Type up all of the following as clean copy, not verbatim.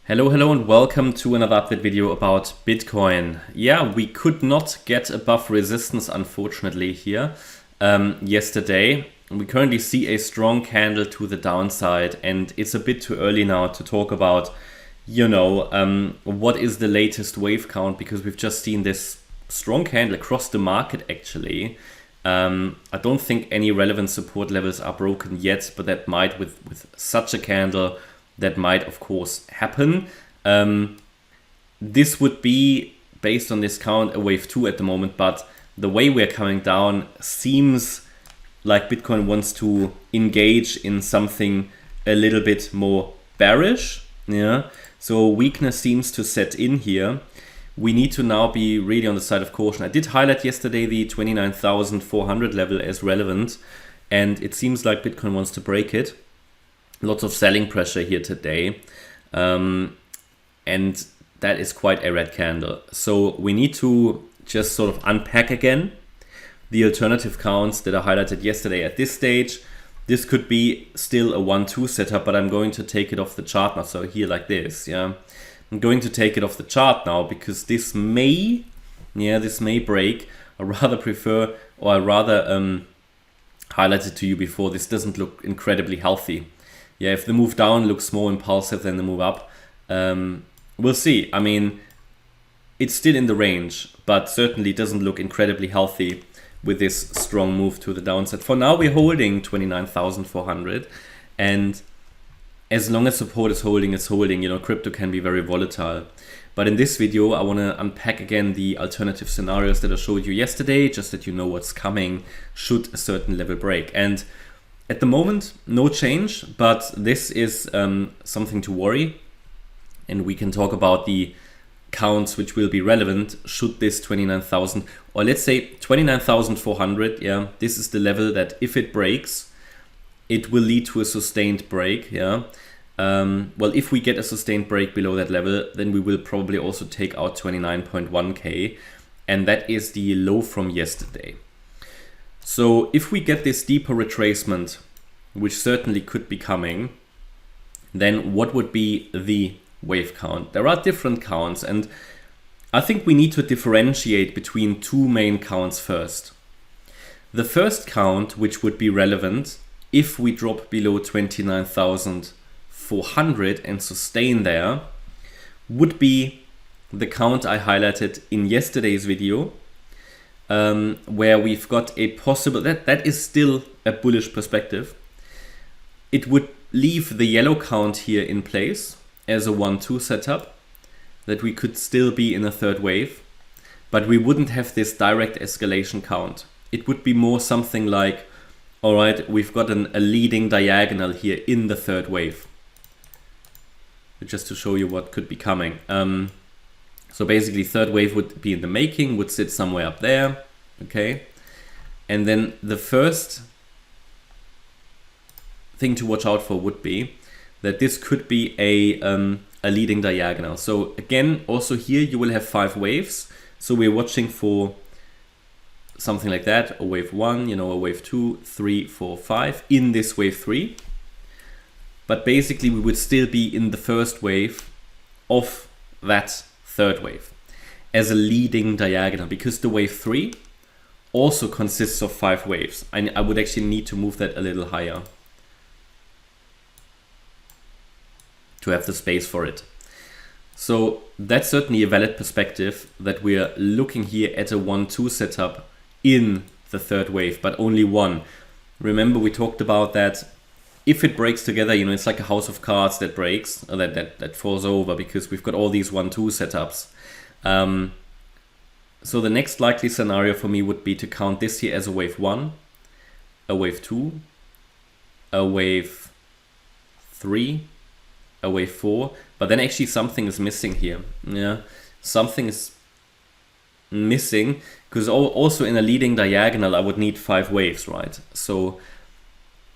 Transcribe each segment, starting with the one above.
Hello and welcome to another update video about Bitcoin. Yeah, we could not get above resistance unfortunately here yesterday. We currently see a strong candle to the downside, and it's a bit too early now to talk about, what is the latest wave count, because we've just seen this strong candle across the market actually. I don't think any relevant support levels are broken yet, but that might, with such a candle, that might of course happen. This would be, based on this count, a wave 2 at the moment, but the way we're coming down seems like Bitcoin wants to engage in something a little bit more bearish. Yeah, so weakness seems to set in here. We need to now be really on the side of caution. I did highlight yesterday the 29,400 level as relevant, and it seems like Bitcoin wants to break it. Lots of selling pressure here today, and that is quite a red candle. So we need to just sort of unpack again the alternative counts that I highlighted yesterday. At this stage, this could be still a 1-2 setup, but I'm going to take it off the chart now. So here like this, yeah, I'm going to take it off the chart now because this may break. I rather prefer, or I rather highlighted to you before, this doesn't look incredibly healthy. Yeah, if the move down looks more impulsive than the move up, we'll see. I mean, it's still in the range, but certainly doesn't look incredibly healthy with this strong move to the downside. For now, we're holding 29,400, and as long as support is holding, it's holding. Crypto can be very volatile. But in this video, I want to unpack again the alternative scenarios that I showed you yesterday, just that you know what's coming should a certain level break. And at the moment, no change, but this is something to worry. And we can talk about the counts which will be relevant should this 29,000, or let's say 29,400, yeah, this is the level that if it breaks, it will lead to a sustained break, yeah. Well, if we get a sustained break below that level, then we will probably also take out 29.1k, and that is the low from yesterday. So if we get this deeper retracement, which certainly could be coming, then what would be the wave count? There are different counts, and I think we need to differentiate between two main counts first. The first count, which would be relevant if we drop below 29,400 and sustain there, would be the count I highlighted in yesterday's video, where we've got a possible, that is still a bullish perspective. It would leave the yellow count here in place as a 1-2 setup, that we could still be in a third wave, but we wouldn't have this direct escalation count. It would be more something like, all right, we've got a leading diagonal here in the third wave, just to show you what could be coming. So basically third wave would be in the making, would sit somewhere up there, okay? And then the first thing to watch out for would be that this could be a leading diagonal. So again, also here you will have 5 waves. So we're watching for something like that, a wave 1, a wave 2, 3, 4, 5 in this wave 3. But basically we would still be in the first wave of that third wave as a leading diagonal, because the wave 3 also consists of 5 waves. I would actually need to move that a little higher to have the space for it. So that's certainly a valid perspective, that we are looking here at a 1-2 setup in the third wave, but only one. Remember, we talked about that if it breaks together, it's like a house of cards that breaks, or that falls over, because we've got all these 1-2 setups. So the next likely scenario for me would be to count this here as a wave 1, a wave 2, a wave 3, a wave 4, but then actually something is missing here. Yeah, something is missing, because also in a leading diagonal I would need 5 waves, right? So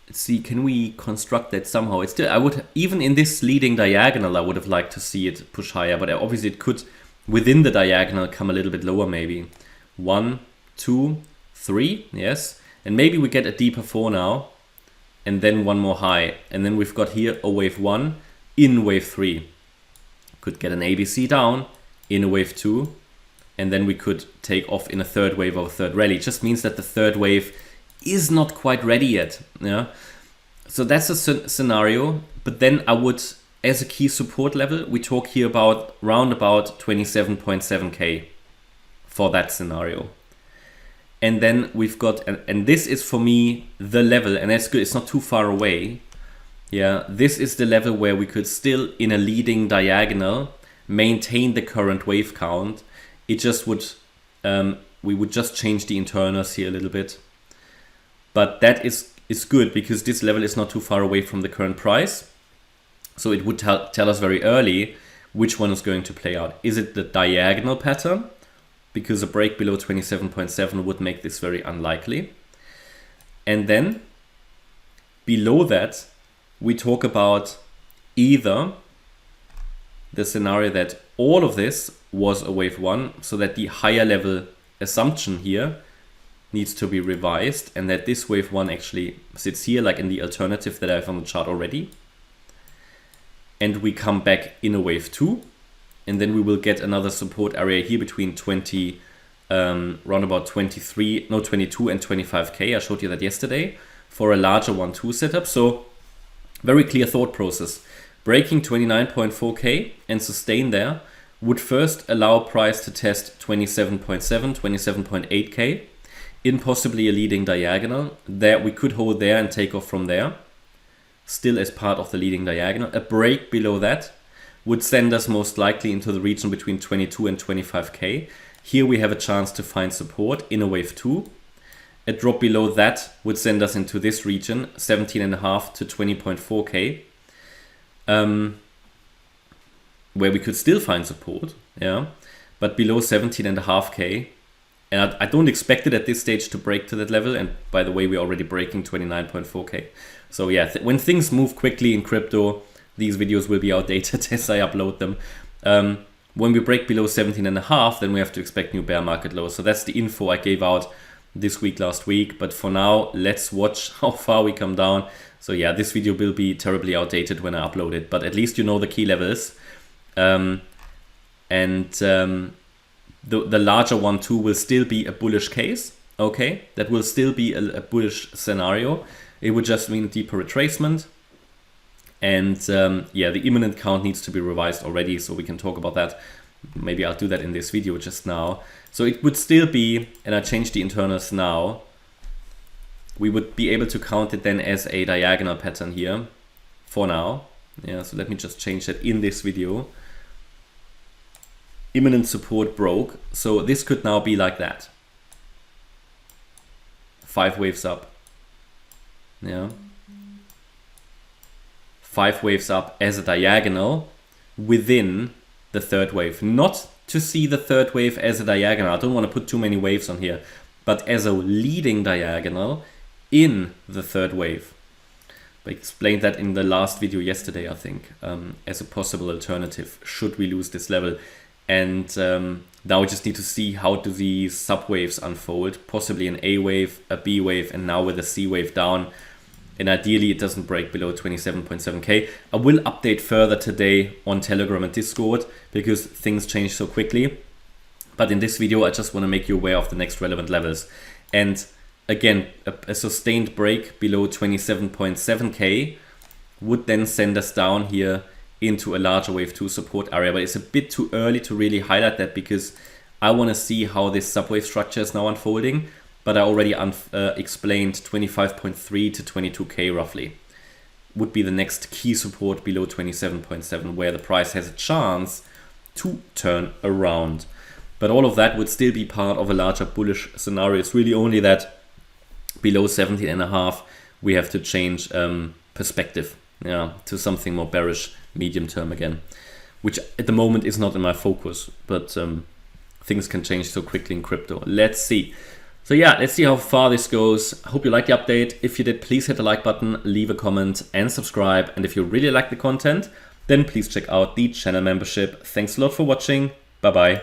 let's see, can we construct that somehow? It's still, I would, even in this leading diagonal, I would have liked to see it push higher, but obviously it could within the diagonal come a little bit lower, maybe 1, 2, 3, yes, and maybe we get a deeper 4 now, and then one more high, and then we've got here a wave 1 in wave 3. could get an ABC down in a wave 2, and then we could take off in a third wave or a third rally. It just means that the third wave is not quite ready yet. Yeah. So that's a scenario. But then I would, as a key support level, we talk here about round about 27.7K for that scenario. And then we've got, and this is for me the level, and that's good, it's not too far away. Yeah, this is the level where we could still, in a leading diagonal, maintain the current wave count. It just would, we would just change the internals here a little bit. But that is good because this level is not too far away from the current price. So it would tell us very early which one is going to play out. Is it the diagonal pattern? Because a break below 27.7 would make this very unlikely. And then below that, we talk about either the scenario that all of this was a wave 1, so that the higher level assumption here needs to be revised, and that this wave 1 actually sits here, like in the alternative that I have on the chart already. And we come back in a wave 2, and then we will get another support area here between 22 and 25K. I showed you that yesterday for a larger 1-2 setup. So very clear thought process. Breaking 29.4K and sustain there would first allow price to test 27.7, 27.8K in possibly a leading diagonal. There we could hold there and take off from there, still as part of the leading diagonal. A break below that would send us most likely into the region between 22 and 25K. Here we have a chance to find support in a wave 2. A drop below that would send us into this region, 17.5 to 20.4K, where we could still find support, yeah, but below 17.5K. And I don't expect it at this stage to break to that level. And by the way, we're already breaking 29.4K. So yeah, when things move quickly in crypto, these videos will be outdated as I upload them. When we break below 17.5, then we have to expect new bear market lows. So that's the info I gave out this week, last week. But for now, let's watch how far we come down. So yeah, this video will be terribly outdated when I upload it, but at least you know the key levels. The larger 1-2 will still be a bullish case. Okay, that will still be a bullish scenario. It would just mean deeper retracement. And yeah, the imminent count needs to be revised already, so we can talk about that. Maybe I'll do that in this video just now. So it would still be, and I changed the internals now, we would be able to count it then as a diagonal pattern here for now. Yeah, so let me just change that in this video. Imminent support broke, so this could now be like that. 5 waves up. Yeah. 5 waves up as a diagonal within the third wave. Not to see the third wave as a diagonal. I don't want to put too many waves on here, but as a leading diagonal in the third wave. I explained that in the last video yesterday, I think, as a possible alternative should we lose this level. And now we just need to see how do these subwaves unfold, possibly an A wave, a B wave, and now with a C wave down. And ideally it doesn't break below 27.7K. I will update further today on Telegram and Discord because things change so quickly. But in this video, I just want to make you aware of the next relevant levels. And again, a sustained break below 27.7K would then send us down here into a larger wave 2 support area. But it's a bit too early to really highlight that because I want to see how this subwave structure is now unfolding. But I already explained 25.3 to 22K roughly would be the next key support below 27.7, where the price has a chance to turn around. But all of that would still be part of a larger bullish scenario. It's really only that below 17.5 we have to change perspective, yeah, to something more bearish medium term again, which at the moment is not in my focus, but things can change so quickly in crypto. Let's see. So yeah, let's see how far this goes. I hope you liked the update. If you did, please hit the like button, leave a comment and subscribe. And if you really like the content, then please check out the channel membership. Thanks a lot for watching. Bye bye.